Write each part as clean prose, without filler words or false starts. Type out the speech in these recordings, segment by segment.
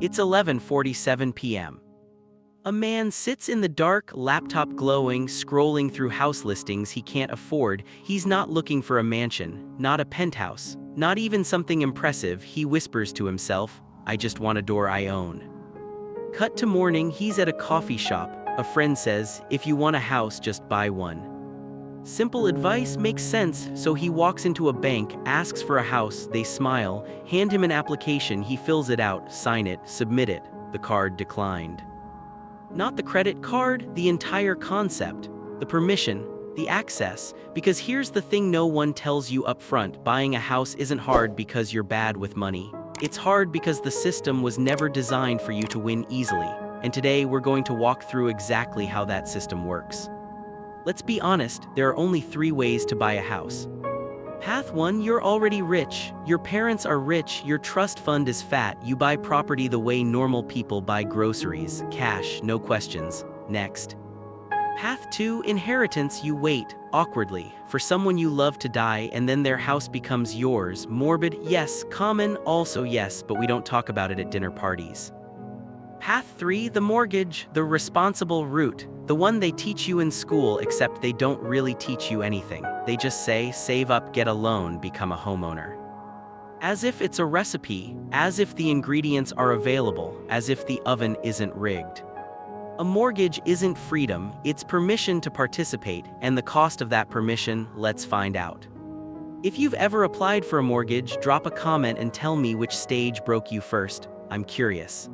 It's 11:47 p.m. A man sits in the dark, laptop glowing, scrolling through house listings he can't afford. He's not looking for a mansion, not a penthouse, not even something impressive. He whispers to himself, "I just want a door I own." Cut to morning, he's at a coffee shop. A friend says, "If you want a house, just buy one." Simple advice makes sense, so he walks into a bank, asks for a house. They smile, hand him an application. He fills it out, sign it, submit it. The card declined. Not the credit card, the entire concept, the permission, the access. Because here's the thing no one tells you up front: buying a house isn't hard because you're bad with money. It's hard because the system was never designed for you to win easily. And today we're going to walk through exactly how that system works. Let's be honest, there are only 3 ways to buy a house. Path 1, you're already rich, your parents are rich, your trust fund is fat, you buy property the way normal people buy groceries, cash, no questions. Next. Path 2, inheritance. You wait, awkwardly, for someone you love to die and then their house becomes yours. Morbid, yes. Common, also yes, but we don't talk about it at dinner parties. Path 3, the mortgage, the responsible route, the one they teach you in school, except they don't really teach you anything. They just say, save up, get a loan, become a homeowner. As if it's a recipe, as if the ingredients are available, as if the oven isn't rigged. A mortgage isn't freedom, it's permission to participate, and the cost of that permission, let's find out. If you've ever applied for a mortgage, drop a comment and tell me which stage broke you first. I'm curious.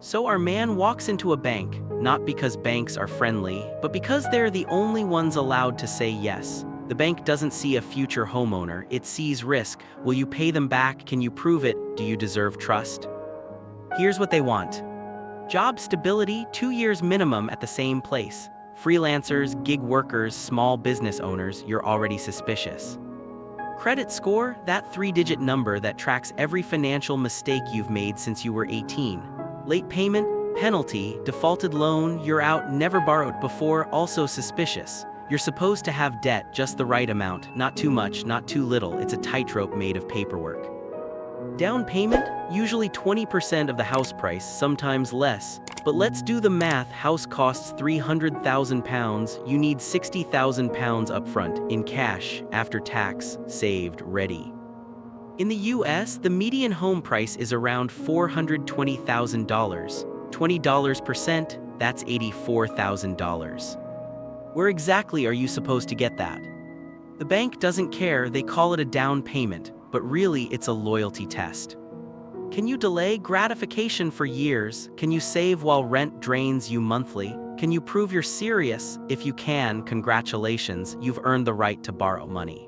So our man walks into a bank, not because banks are friendly, but because they're the only ones allowed to say yes. The bank doesn't see a future homeowner, it sees risk. Will you pay them back? Can you prove it? Do you deserve trust? Here's what they want. Job stability, 2 years minimum at the same place. Freelancers, gig workers, small business owners, you're already suspicious. Credit score, that 3-digit number that tracks every financial mistake you've made since you were 18. Late payment, penalty, defaulted loan, you're out, never borrowed before, also suspicious. You're supposed to have debt, just the right amount, not too much, not too little. It's a tightrope made of paperwork. Down payment, usually 20% of the house price, sometimes less. But let's do the math. House costs £300,000, you need £60,000 upfront, in cash, after tax, saved, ready. In the US, the median home price is around $420,000. $20%, that's $84,000. Where exactly are you supposed to get that? The bank doesn't care, they call it a down payment, but really it's a loyalty test. Can you delay gratification for years? Can you save while rent drains you monthly? Can you prove you're serious? If you can, congratulations, you've earned the right to borrow money.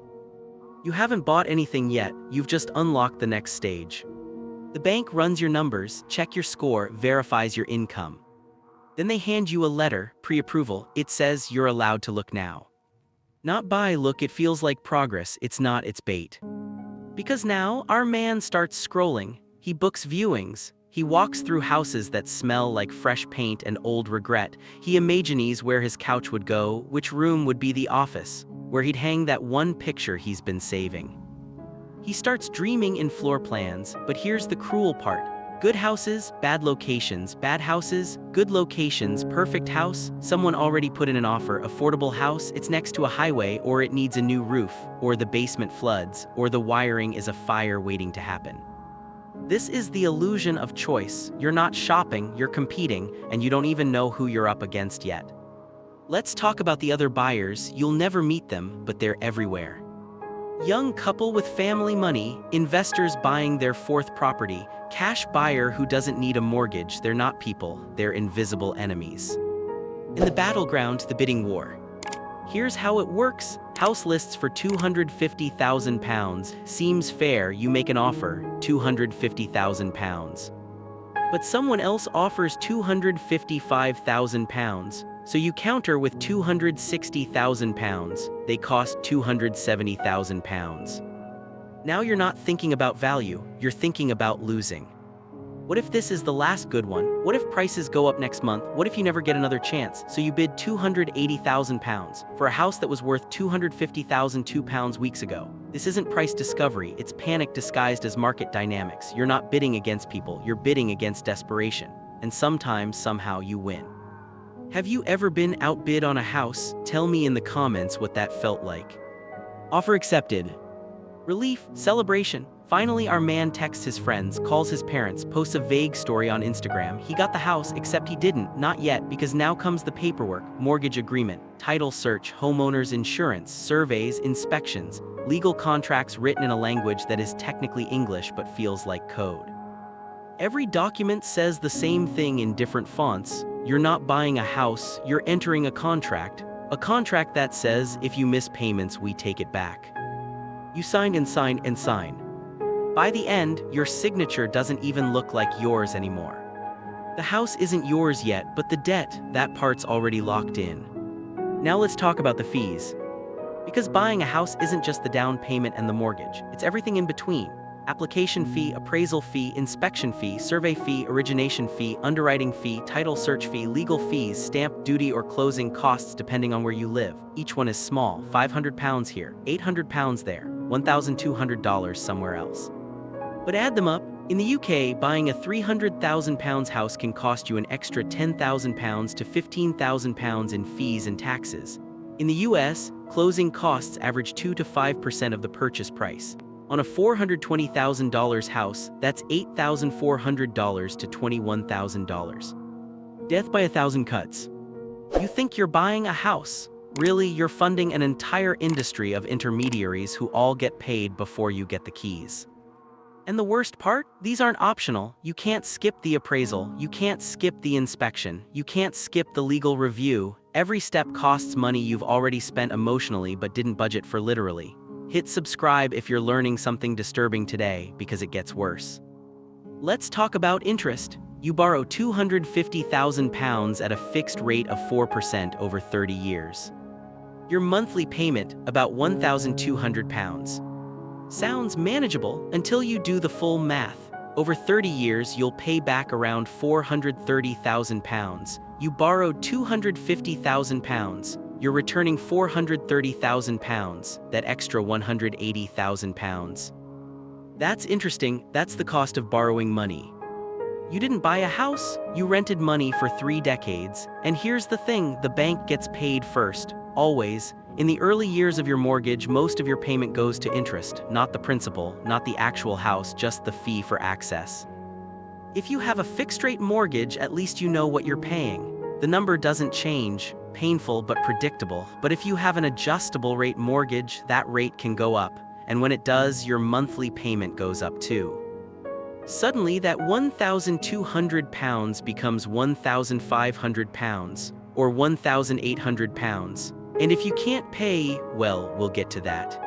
You haven't bought anything yet, you've just unlocked the next stage. The bank runs your numbers, check your score, verifies your income. Then they hand you a letter, pre-approval. It says you're allowed to look now. Not buy, look, it feels like progress, it's not, it's bait. Because now, our man starts scrolling, he books viewings, he walks through houses that smell like fresh paint and old regret. He imagines where his couch would go, which room would be the office, where he'd hang that one picture he's been saving. He starts dreaming in floor plans, but here's the cruel part. Good houses, bad locations, bad houses, good locations, perfect house, someone already put in an offer, affordable house, it's next to a highway, or it needs a new roof, or the basement floods, or the wiring is a fire waiting to happen. This is the illusion of choice. You're not shopping, you're competing, and you don't even know who you're up against yet. Let's talk about the other buyers. You'll never meet them, but they're everywhere. Young couple with family money, investors buying their 4th property, cash buyer who doesn't need a mortgage. They're not people, they're invisible enemies. In the battleground, the bidding war. Here's how it works. House lists for £250,000. Seems fair, you make an offer, £250,000. But someone else offers £255,000. So you counter with £260,000. They cost £270,000. Now you're not thinking about value, you're thinking about losing. What if this is the last good one? What if prices go up next month? What if you never get another chance? So you bid £280,000 for a house that was worth £250,002 weeks ago. This isn't price discovery, it's panic disguised as market dynamics. You're not bidding against people, you're bidding against desperation. And sometimes, somehow, you win. Have you ever been outbid on a house? Tell me in the comments what that felt like. Offer accepted. Relief, celebration. Finally, our man texts his friends, calls his parents, posts a vague story on Instagram. He got the house, except he didn't, not yet, because now comes the paperwork, mortgage agreement, title search, homeowner's insurance, surveys, inspections, legal contracts written in a language that is technically English but feels like code. Every document says the same thing in different fonts. You're not buying a house, you're entering a contract that says if you miss payments, we take it back. You signed and signed and signed. By the end, your signature doesn't even look like yours anymore. The house isn't yours yet, but the debt, that part's already locked in. Now let's talk about the fees. Because buying a house isn't just the down payment and the mortgage, it's everything in between. Application fee, appraisal fee, inspection fee, survey fee, origination fee, underwriting fee, title search fee, legal fees, stamp duty or closing costs depending on where you live. Each one is small, £500 here, £800 there, $1,200 somewhere else. But add them up. In the UK, buying a £300,000 house can cost you an extra £10,000 to £15,000 in fees and taxes. In the US, closing costs average 2 to 5% of the purchase price. On a $420,000 house, that's $8,400 to $21,000. Death by 1,000 cuts. You think you're buying a house? Really, you're funding an entire industry of intermediaries who all get paid before you get the keys. And the worst part? These aren't optional. You can't skip the appraisal, you can't skip the inspection, you can't skip the legal review. Every step costs money you've already spent emotionally but didn't budget for literally. Hit subscribe if you're learning something disturbing today, because it gets worse. Let's talk about interest. You borrow £250,000 at a fixed rate of 4% over 30 years. Your monthly payment, about £1,200. Sounds manageable until you do the full math. Over 30 years, you'll pay back around £430,000. You borrowed £250,000. You're returning £430,000, that extra £180,000. That's interesting, that's the cost of borrowing money. You didn't buy a house, you rented money for 3 decades. And here's the thing, the bank gets paid first, always. In the early years of your mortgage, most of your payment goes to interest, not the principal, not the actual house, just the fee for access. If you have a fixed-rate mortgage, at least you know what you're paying. The number doesn't change, painful but predictable. But if you have an adjustable-rate mortgage, that rate can go up, and when it does, your monthly payment goes up too. Suddenly, that £1,200 becomes £1,500, or £1,800. And if you can't pay, well, we'll get to that.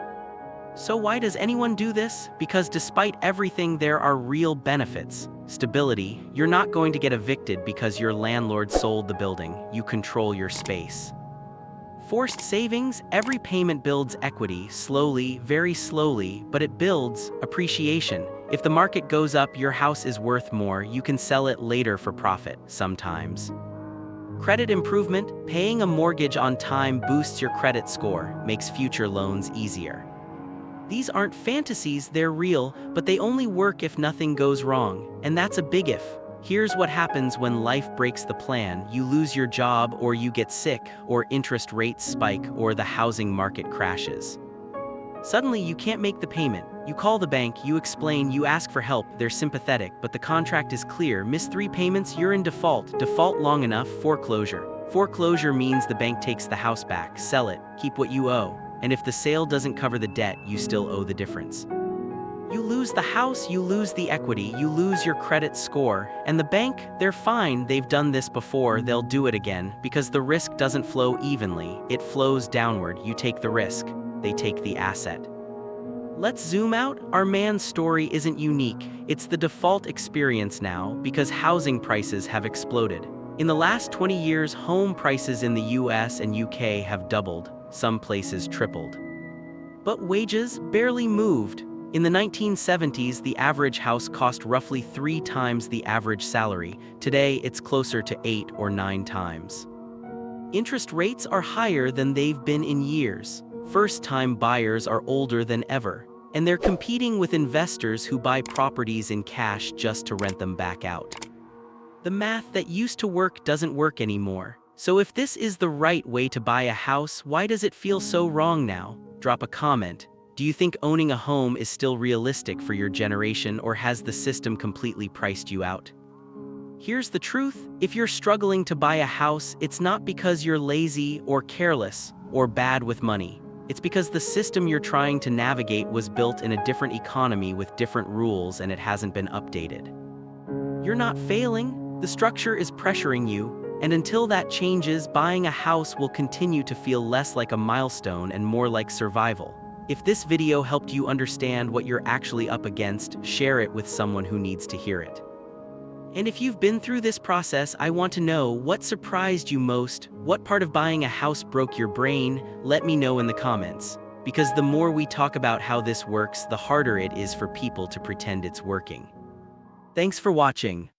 So why does anyone do this? Because despite everything, there are real benefits. Stability. You're not going to get evicted because your landlord sold the building. You control your space. Forced savings. Every payment builds equity, slowly, very slowly, but it builds appreciation. If the market goes up, your house is worth more. You can sell it later for profit, sometimes. Credit improvement. Paying a mortgage on time boosts your credit score, makes future loans easier. These aren't fantasies, they're real, but they only work if nothing goes wrong, and that's a big if. Here's what happens when life breaks the plan. You lose your job, or you get sick, or interest rates spike, or the housing market crashes. Suddenly you can't make the payment. You call the bank, you explain, you ask for help, they're sympathetic, but the contract is clear. Miss 3 payments, you're in default. Default long enough, foreclosure. Foreclosure means the bank takes the house back, sell it, keep what you owe. And if the sale doesn't cover the debt, you still owe the difference. You lose the house, you lose the equity, you lose your credit score. And the bank, they're fine, they've done this before, they'll do it again, because the risk doesn't flow evenly, it flows downward. You take the risk, they take the asset. Let's zoom out. Our man's story isn't unique. It's the default experience now, because housing prices have exploded. In the last 20 years, home prices in the US and UK have doubled, some places tripled. But wages barely moved. In the 1970s, the average house cost roughly 3 times the average salary. Today, it's closer to 8 or 9 times. Interest rates are higher than they've been in years. First-time buyers are older than ever, and they're competing with investors who buy properties in cash just to rent them back out. The math that used to work doesn't work anymore. So if this is the right way to buy a house, why does it feel so wrong now? Drop a comment. Do you think owning a home is still realistic for your generation, or has the system completely priced you out? Here's the truth: if you're struggling to buy a house, it's not because you're lazy or careless or bad with money. It's because the system you're trying to navigate was built in a different economy with different rules, and it hasn't been updated. You're not failing, the structure is pressuring you, and until that changes, buying a house will continue to feel less like a milestone and more like survival. If this video helped you understand what you're actually up against, share it with someone who needs to hear it. And if you've been through this process, I want to know what surprised you most, what part of buying a house broke your brain. Let me know in the comments. Because the more we talk about how this works, the harder it is for people to pretend it's working. Thanks for watching.